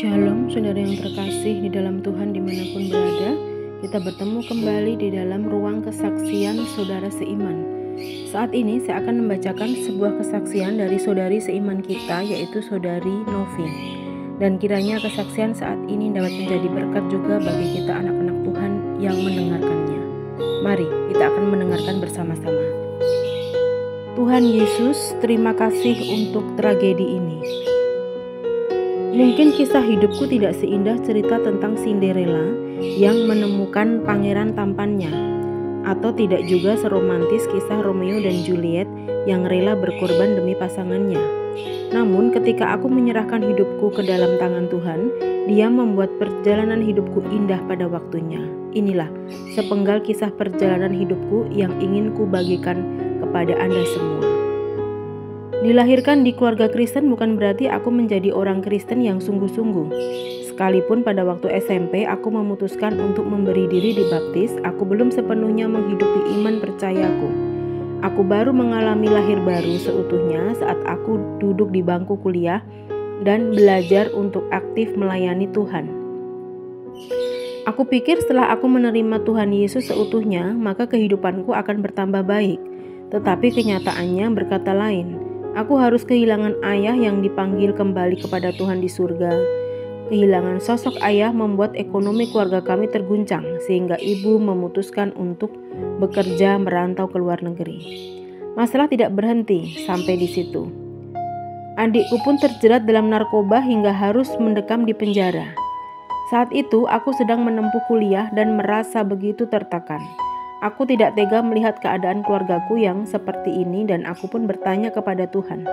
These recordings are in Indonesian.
Shalom, saudara yang terkasih di dalam Tuhan dimanapun berada. Kita bertemu kembali di dalam ruang kesaksian saudara seiman. Saat ini saya akan membacakan sebuah kesaksian dari saudari seiman kita, yaitu saudari Novi. Dan kiranya kesaksian saat ini dapat menjadi berkat juga bagi kita anak-anak Tuhan yang mendengarkannya. Mari kita akan mendengarkan bersama-sama. Tuhan Yesus, terima kasih untuk tragedi ini. Mungkin kisah hidupku tidak seindah cerita tentang Cinderella yang menemukan pangeran tampannya, atau tidak juga seromantis kisah Romeo dan Juliet yang rela berkorban demi pasangannya. Namun ketika aku menyerahkan hidupku ke dalam tangan Tuhan, Dia membuat perjalanan hidupku indah pada waktunya. Inilah sepenggal kisah perjalanan hidupku yang ingin ku bagikan kepada Anda semua. Dilahirkan di keluarga Kristen bukan berarti aku menjadi orang Kristen yang sungguh-sungguh. Sekalipun pada waktu SMP aku memutuskan untuk memberi diri dibaptis, aku belum sepenuhnya menghidupi iman percayaku. Aku baru mengalami lahir baru seutuhnya saat aku duduk di bangku kuliah dan belajar untuk aktif melayani Tuhan. Aku pikir setelah aku menerima Tuhan Yesus seutuhnya, maka kehidupanku akan bertambah baik. Tetapi kenyataannya berkata lain. Aku harus kehilangan ayah yang dipanggil kembali kepada Tuhan di surga. Kehilangan sosok ayah membuat ekonomi keluarga kami terguncang, sehingga ibu memutuskan untuk bekerja merantau ke luar negeri. Masalah tidak berhenti sampai di situ. Adikku pun terjerat dalam narkoba hingga harus mendekam di penjara. Saat itu aku sedang menempuh kuliah dan merasa begitu tertekan. Aku tidak tega melihat keadaan keluargaku yang seperti ini dan aku pun bertanya kepada Tuhan,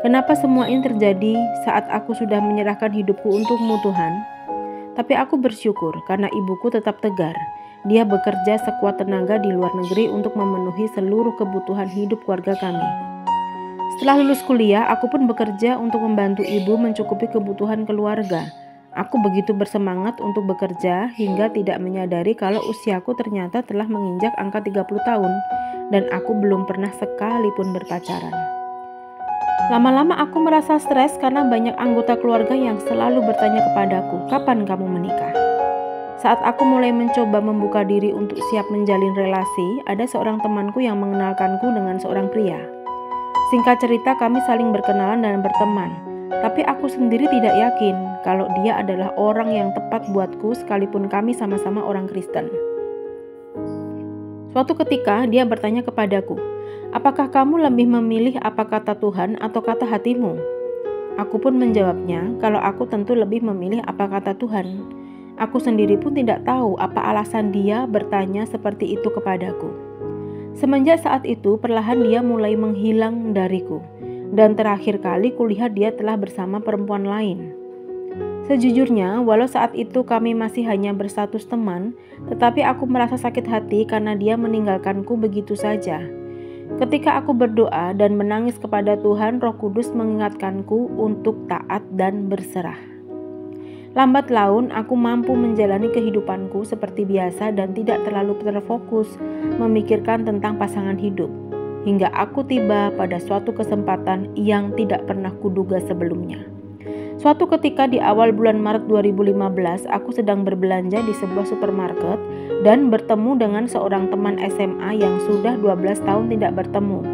kenapa semua ini terjadi saat aku sudah menyerahkan hidupku untuk-Mu Tuhan? Tapi aku bersyukur karena ibuku tetap tegar. Dia bekerja sekuat tenaga di luar negeri untuk memenuhi seluruh kebutuhan hidup keluarga kami. Setelah lulus kuliah, aku pun bekerja untuk membantu ibu mencukupi kebutuhan keluarga. Aku begitu bersemangat untuk bekerja hingga tidak menyadari kalau usiaku ternyata telah menginjak angka 30 tahun dan aku belum pernah sekalipun berpacaran. Lama-lama aku merasa stres karena banyak anggota keluarga yang selalu bertanya kepadaku, "Kapan kamu menikah?" Saat aku mulai mencoba membuka diri untuk siap menjalin relasi, ada seorang temanku yang mengenalkanku dengan seorang pria. Singkat cerita, kami saling berkenalan dan berteman. Tapi aku sendiri tidak yakin kalau dia adalah orang yang tepat buatku sekalipun kami sama-sama orang Kristen. Suatu ketika dia bertanya kepadaku, "Apakah kamu lebih memilih apa kata Tuhan atau kata hatimu?" Aku pun menjawabnya kalau aku tentu lebih memilih apa kata Tuhan. Aku sendiri pun tidak tahu apa alasan dia bertanya seperti itu kepadaku. Semenjak saat itu perlahan dia mulai menghilang dariku. Dan terakhir kali kulihat dia telah bersama perempuan lain. Sejujurnya, walau saat itu kami masih hanya berstatus teman, tetapi aku merasa sakit hati karena dia meninggalkanku begitu saja. Ketika aku berdoa dan menangis kepada Tuhan, Roh Kudus mengingatkanku untuk taat dan berserah. Lambat laun, aku mampu menjalani kehidupanku seperti biasa dan tidak terlalu terfokus memikirkan tentang pasangan hidup. Hingga aku tiba pada suatu kesempatan yang tidak pernah kuduga sebelumnya. Suatu ketika di awal bulan Maret 2015, aku sedang berbelanja di sebuah supermarket dan bertemu dengan seorang teman SMA yang sudah 12 tahun tidak bertemu.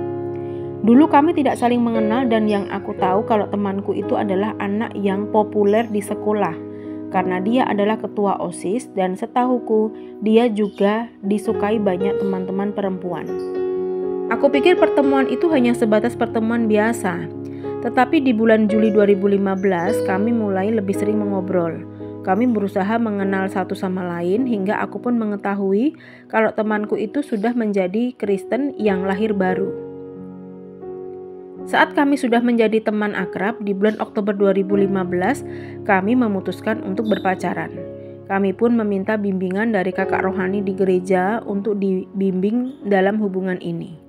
Dulu kami tidak saling mengenal dan yang aku tahu kalau temanku itu adalah anak yang populer di sekolah karena dia adalah ketua OSIS dan setahuku dia juga disukai banyak teman-teman perempuan. Aku pikir pertemuan itu hanya sebatas pertemuan biasa. Tetapi di bulan Juli 2015 kami mulai lebih sering mengobrol. Kami berusaha mengenal satu sama lain hingga aku pun mengetahui kalau temanku itu sudah menjadi Kristen yang lahir baru. Saat kami sudah menjadi teman akrab di bulan Oktober 2015, kami memutuskan untuk berpacaran. Kami pun meminta bimbingan dari kakak rohani di gereja untuk dibimbing dalam hubungan ini.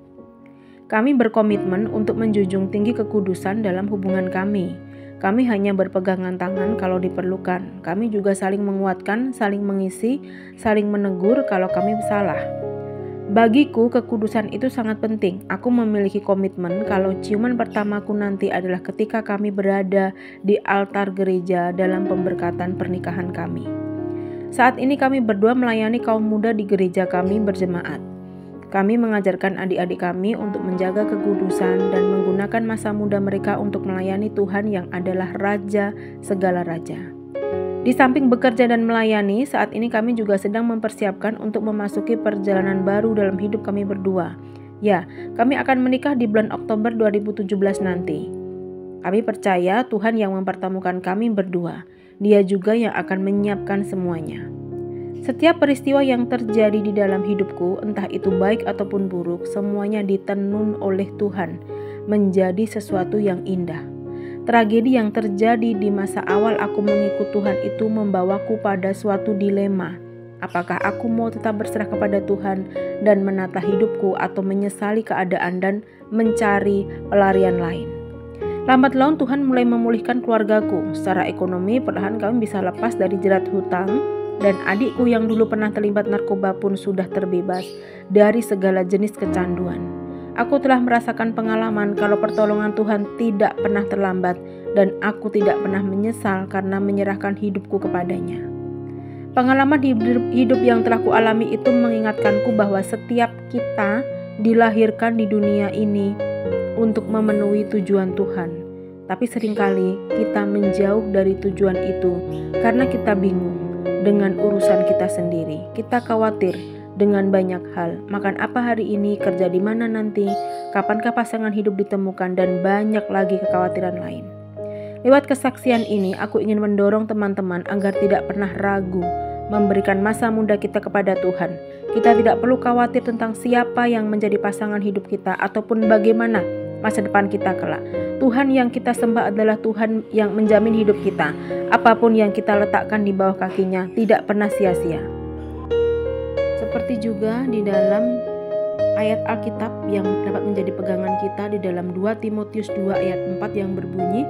Kami berkomitmen untuk menjunjung tinggi kekudusan dalam hubungan kami. Kami hanya berpegangan tangan kalau diperlukan. Kami juga saling menguatkan, saling mengisi, saling menegur kalau kami salah. Bagiku kekudusan itu sangat penting. Aku memiliki komitmen kalau ciuman pertamaku nanti adalah ketika kami berada di altar gereja dalam pemberkatan pernikahan kami. Saat ini kami berdua melayani kaum muda di gereja kami berjemaat. Kami mengajarkan adik-adik kami untuk menjaga kekudusan dan menggunakan masa muda mereka untuk melayani Tuhan yang adalah Raja segala raja. Di samping bekerja dan melayani, saat ini kami juga sedang mempersiapkan untuk memasuki perjalanan baru dalam hidup kami berdua. Ya, kami akan menikah di bulan Oktober 2017 nanti. Kami percaya Tuhan yang mempertemukan kami berdua. Dia juga yang akan menyiapkan semuanya. Setiap peristiwa yang terjadi di dalam hidupku, entah itu baik ataupun buruk, semuanya ditenun oleh Tuhan menjadi sesuatu yang indah. Tragedi yang terjadi di masa awal aku mengikut Tuhan itu membawaku pada suatu dilema. Apakah aku mau tetap berserah kepada Tuhan dan menata hidupku atau menyesali keadaan dan mencari pelarian lain? Lambat laun Tuhan mulai memulihkan keluargaku. Secara ekonomi perlahan kami bisa lepas dari jerat hutang dan adikku yang dulu pernah terlibat narkoba pun sudah terbebas dari segala jenis kecanduan. Aku telah merasakan pengalaman kalau pertolongan Tuhan tidak pernah terlambat dan aku tidak pernah menyesal karena menyerahkan hidupku kepadanya. Pengalaman hidup yang telah kualami itu mengingatkanku bahwa setiap kita dilahirkan di dunia ini untuk memenuhi tujuan Tuhan. Tapi seringkali kita menjauh dari tujuan itu karena kita bingung dengan urusan kita sendiri. Kita khawatir dengan banyak hal, makan apa hari ini, kerja di mana nanti, kapankah pasangan hidup ditemukan, dan banyak lagi kekhawatiran lain. Lewat kesaksian ini, aku ingin mendorong teman-teman agar tidak pernah ragu memberikan masa muda kita kepada Tuhan. Kita tidak perlu khawatir tentang siapa yang menjadi pasangan hidup kita ataupun bagaimana masa depan kita kelak. Tuhan yang kita sembah adalah Tuhan yang menjamin hidup kita. Apapun yang kita letakkan di bawah kakinya tidak pernah sia-sia. Seperti juga di dalam ayat Alkitab yang dapat menjadi pegangan kita di dalam 2 Timotius 2 ayat 4 yang berbunyi,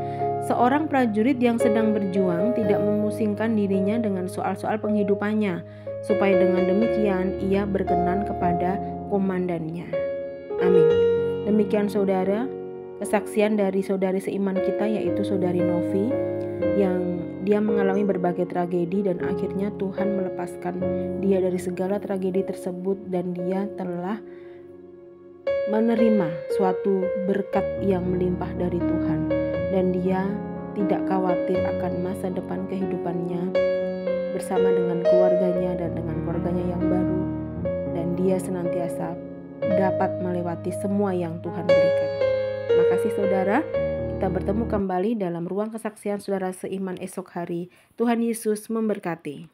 seorang prajurit yang sedang berjuang tidak memusingkan dirinya dengan soal-soal penghidupannya, supaya dengan demikian ia berkenan kepada komandannya. Amin. Demikian saudara, kesaksian dari saudari seiman kita yaitu saudari Novi, yang dia mengalami berbagai tragedi dan akhirnya Tuhan melepaskan dia dari segala tragedi tersebut dan dia telah menerima suatu berkat yang melimpah dari Tuhan dan dia tidak khawatir akan masa depan kehidupannya bersama dengan keluarganya dan dengan keluarganya yang baru, dan dia senantiasa dapat melewati semua yang Tuhan berikan. Terima kasih saudara. Kita bertemu kembali dalam ruang kesaksian saudara seiman esok hari. Tuhan Yesus memberkati.